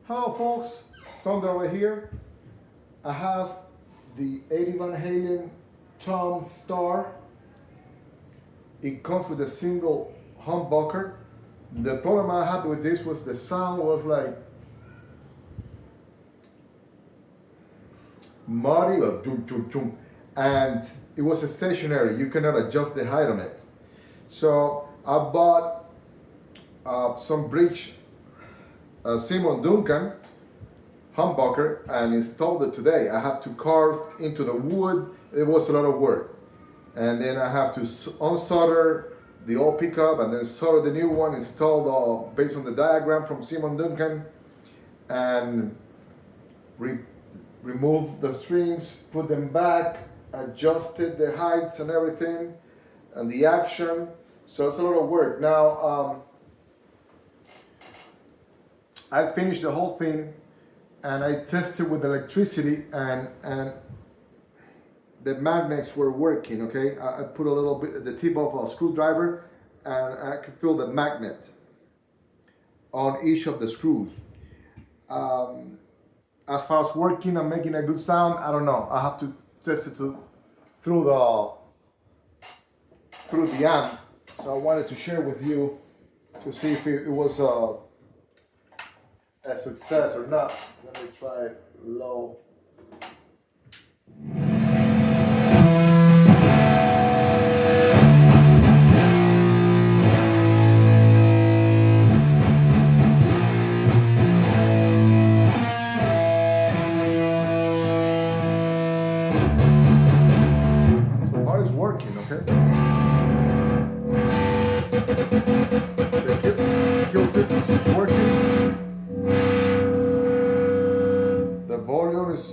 Hello folks, Thunder over here. I have the Eddie Van Halen Tom Star. It comes with a single humbucker. The problem I had with this was the sound was like muddy or chum chum chum, and it was a stationary. You cannot adjust the height on it. So I bought some bridge Seymour Duncan humbucker and installed it today. I have to carve into the wood. It was a lot of work, and then I have to unsolder the old pickup and then solder the new one installed based on the diagram from Seymour Duncan, and remove the strings, put them back, adjusted the heights and everything and the action. So it's a lot of work. Now I finished the whole thing and I tested with electricity, and the magnets were working. Okay, I put a little bit the tip of a screwdriver and I could feel the magnet on each of the screws. As far as working and making a good sound, I don't know. I have to test it through the amp. So I wanted to share with you to see if it was a success or not. Let me try it low. So far it's working, okay? The kill switch is working. The volume is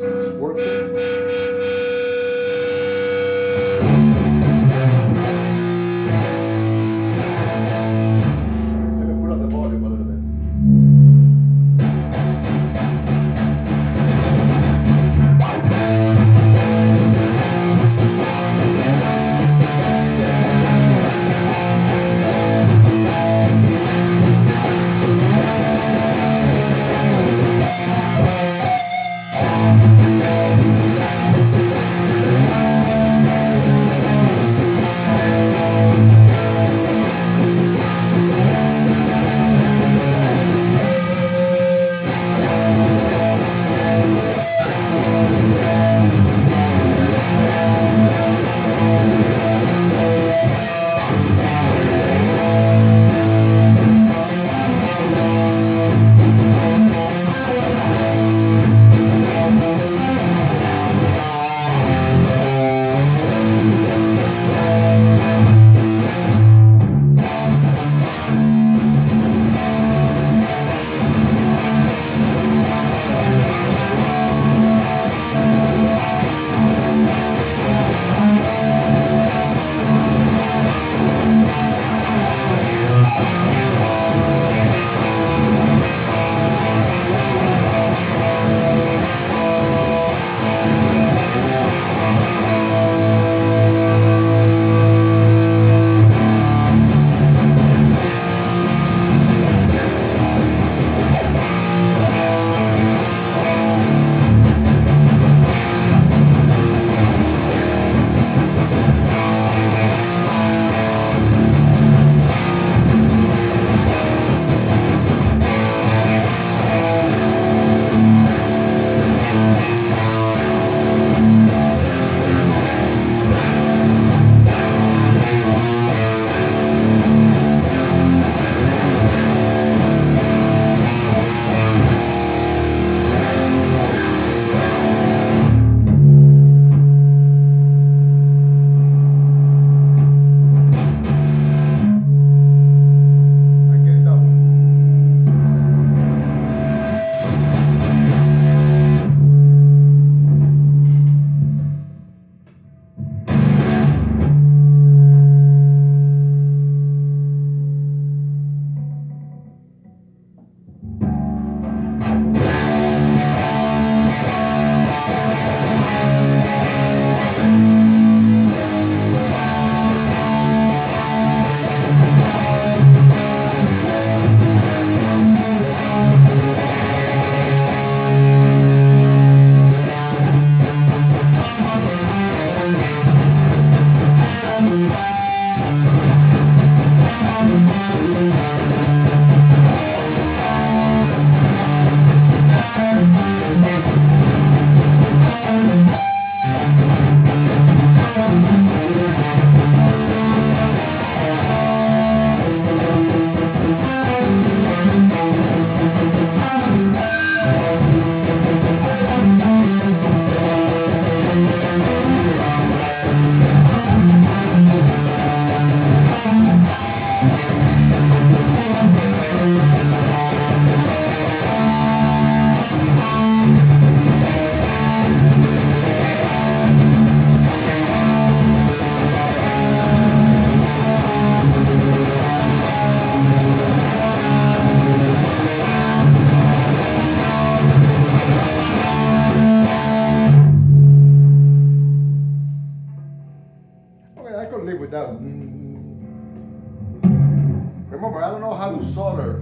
to solder.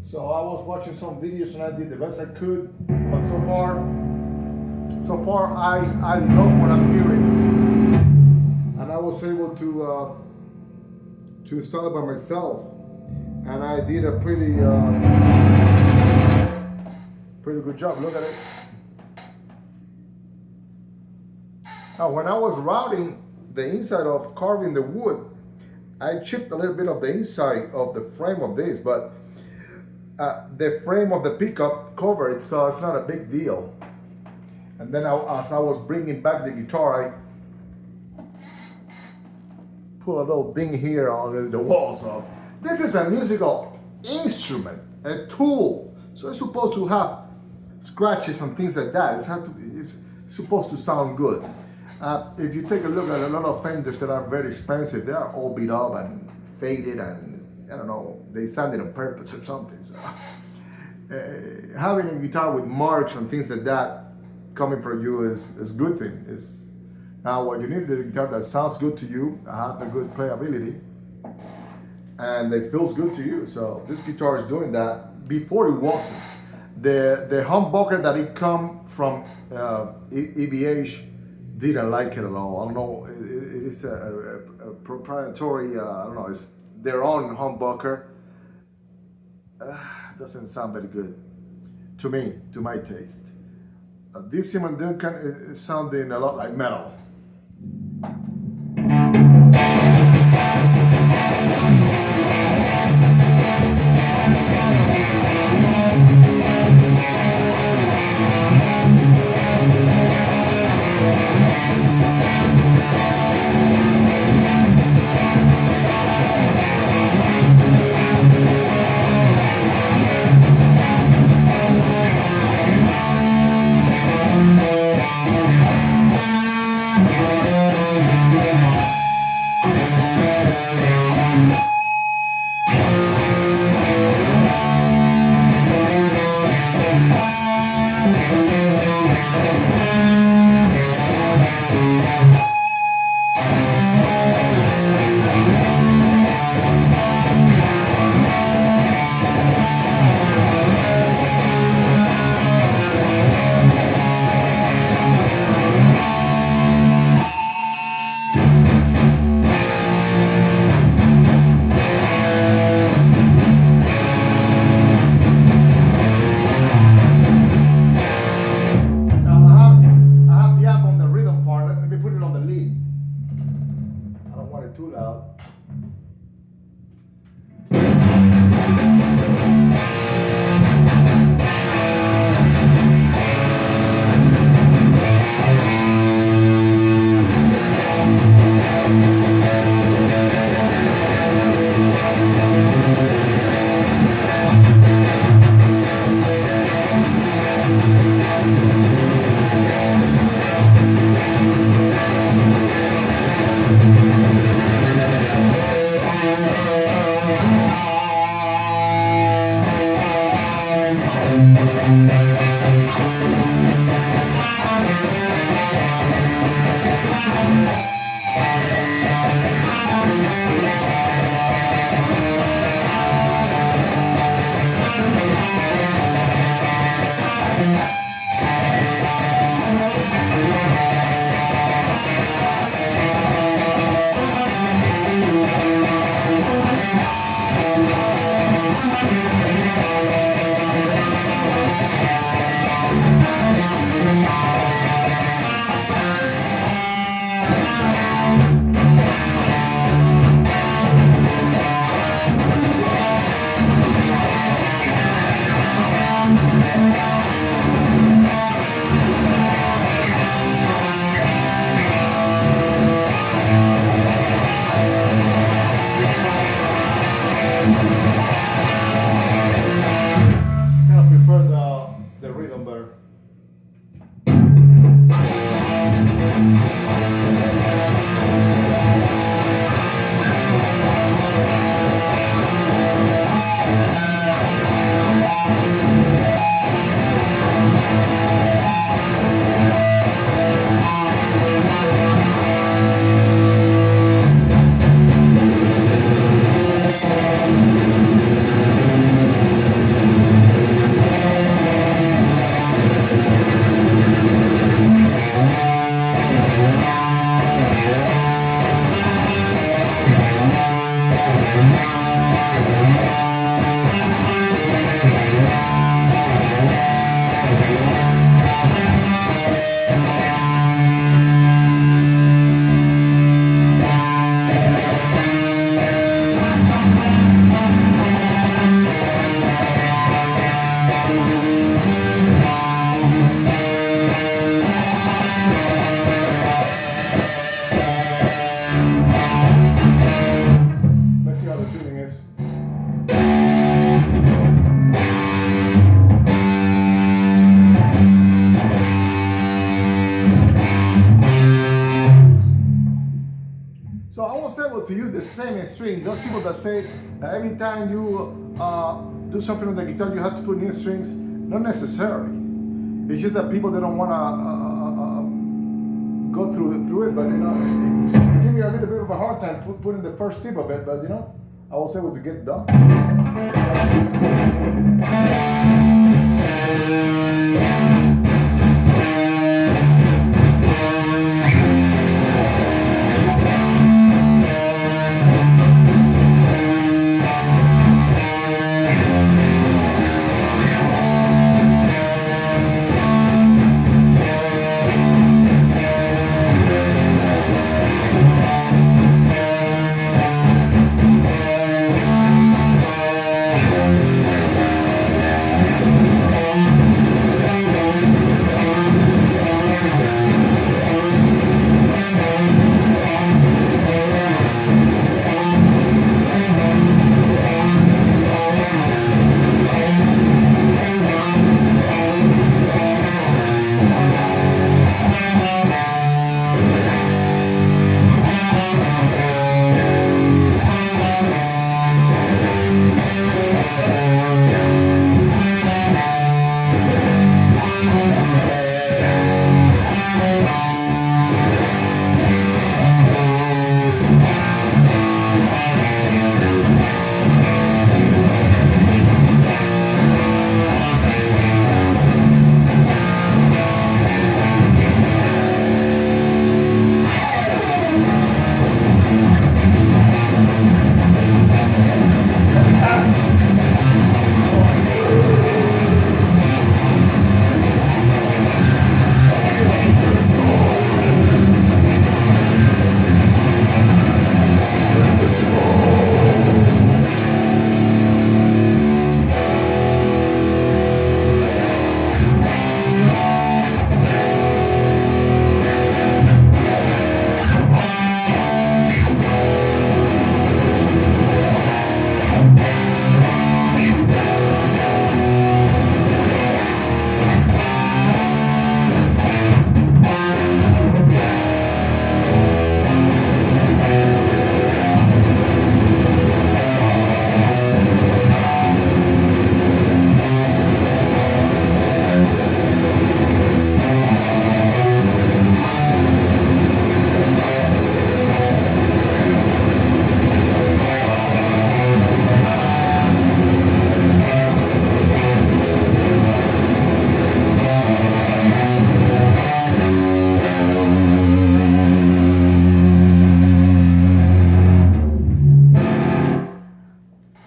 So I was watching some videos and I did the best I could, but so far I love what I'm hearing, and I was able to install it by myself, and I did a pretty good job. Look at it. Now, when I was routing the inside of carving the wood, I chipped a little bit of the inside of the frame of this, but the frame of the pickup covered, so it's not a big deal. And then as I was bringing back the guitar, I put a little ding here on the wall. So this is a musical instrument, a tool. So it's supposed to have scratches and things like that. It's supposed to sound good. If you take a look at a lot of Fenders that are very expensive, they are all beat up and faded, and I don't know, they sand it on purpose or something. So, having a guitar with marks and things like that coming from you is a good thing. Now what you need is a guitar that sounds good to you, have a good playability, and it feels good to you. So this guitar is doing that. Before it wasn't. The humbucker that it come from EVH didn't like it at all. I don't know, it is a proprietary, I don't know, it's their own humbucker. Doesn't sound very good to me, to my taste. This Seymour Duncan is sounding a lot like metal. Too loud. to use the same string. Those people that say that every time you do something on the guitar, you have to put new strings. Not necessarily. It's just that people, they don't want to go through it, but you know, it give me a little bit of a hard time putting the first tip of it, but you know, I was able to get it done.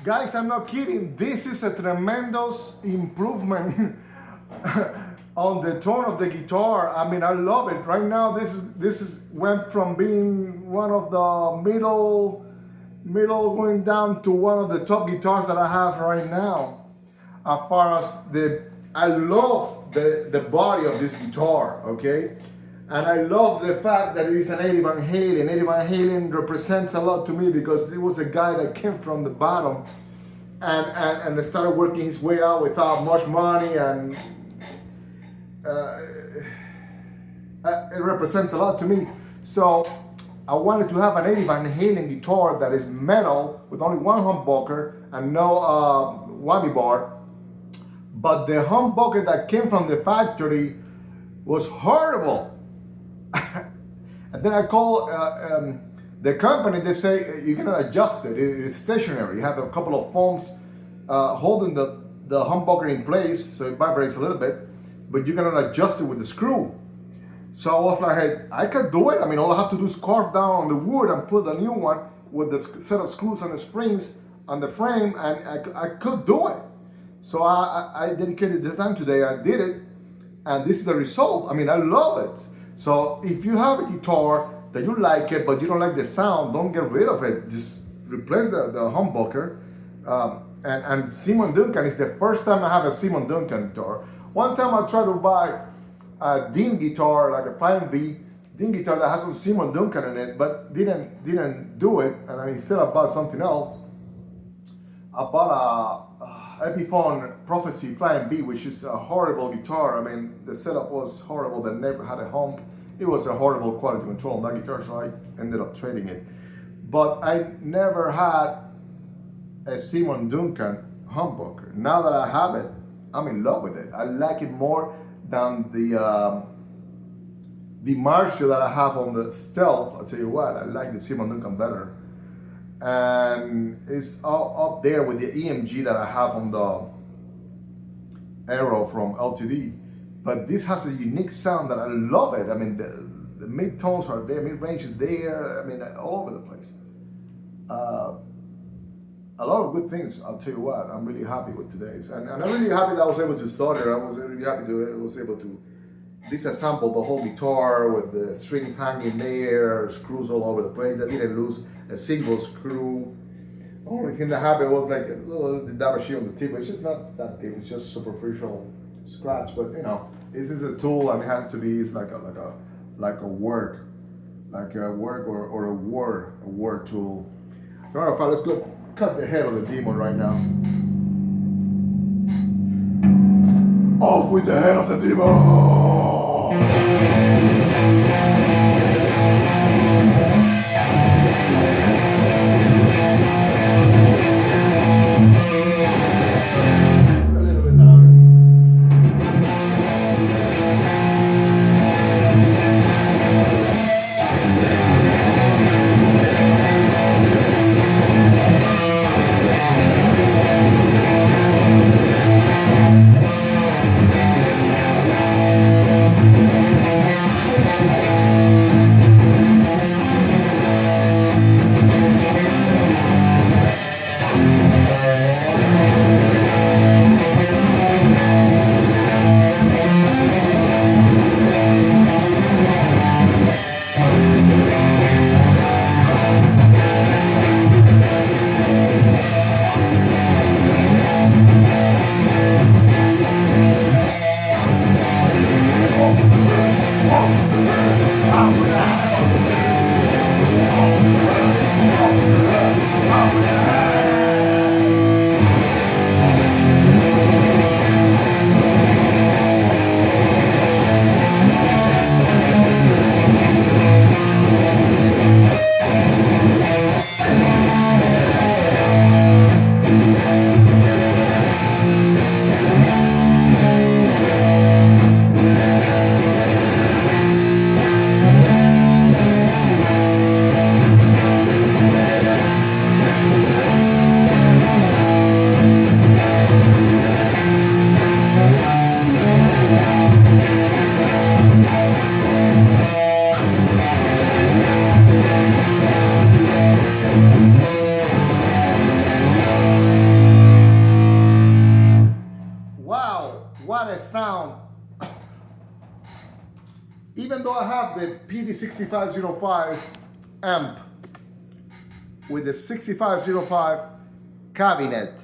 Guys, I'm not kidding. This is a tremendous improvement on the tone of the guitar. I mean, I love it. Right now, this is went from being one of the middle going down to one of the top guitars that I have right now. As far as I love the body of this guitar, okay? And I love the fact that it is an Eddie Van Halen. Eddie Van Halen represents a lot to me because it was a guy that came from the bottom and started working his way out without much money, and it represents a lot to me. So I wanted to have an Eddie Van Halen guitar that is metal with only one humbucker and no whammy bar. But the humbucker that came from the factory was horrible. And then I call the company. They say you cannot adjust it. It is stationary. You have a couple of foams holding the humbucker in place, so it vibrates a little bit, but you cannot adjust it with the screw. So I was like, hey, I could do it. I mean, all I have to do is carve down on the wood and put a new one with the set of screws and the springs on the frame, and I could do it. So I dedicated the time today. I did it, and this is the result. I mean, I love it. So if you have a guitar that you like it, but you don't like the sound, don't get rid of it. Just replace the humbucker. And Seymour Duncan is the first time I have a Seymour Duncan guitar. One time I tried to buy a Dean guitar, like a 5V Dean guitar that has some Seymour Duncan in it, but didn't do it. And I mean, instead I bought something else. I bought a Epiphone Prophecy 5V, which is a horrible guitar. I mean, the setup was horrible. They never had a hump. It was a horrible quality control on that guitar, so I ended up trading it. but I never had a Seymour Duncan humbucker. Now that I have it, I'm in love with it. I like it more than the Marshall that I have on the Stealth. I'll tell you what, I like the Seymour Duncan better. And it's up there with the EMG that I have on the Aero from LTD. But this has a unique sound that I love it. I mean, the mid-tones are there, mid-range is there, I mean, all over the place. A lot of good things, I'll tell you what, I'm really happy with today's. And I'm really happy that I was able to start it. I was really happy to I was able to disassemble the whole guitar with the strings hanging there, screws all over the place. I didn't lose a single screw. The only thing that happened was like a little damage here on the tip, which is not that deep, it's just superficial scratch. But you know, this is a tool and it has to be, it's like a work or a war tool. So matter of fact, let's go cut the head of the demon right now. Off with the head of the demon! What a sound. Even though I have the PD6505 amp with the 6505 cabinet,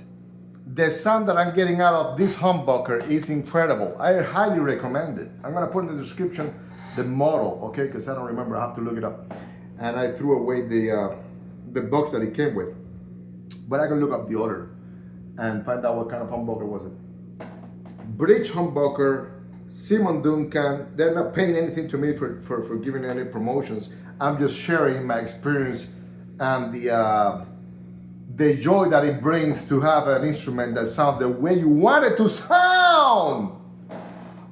the sound that I'm getting out of this humbucker is incredible. I highly recommend it. I'm gonna put in the description the model, okay? Because I don't remember, I have to look it up. And I threw away the box that it came with. But I can look up the order and find out what kind of humbucker was it. Bridge humbucker, Seymour Duncan. They're not paying anything to me for giving any promotions. I'm just sharing my experience and the joy that it brings to have an instrument that sounds the way you want it to sound.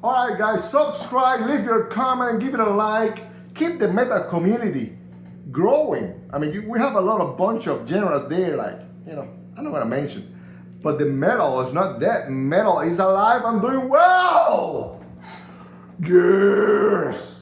All right, guys, subscribe, leave your comment, give it a like, keep the metal community growing. I mean, we have a lot of bunch of genres there, like, you know, I'm not gonna mention, but the metal is not dead. Metal is alive and doing well. Yes.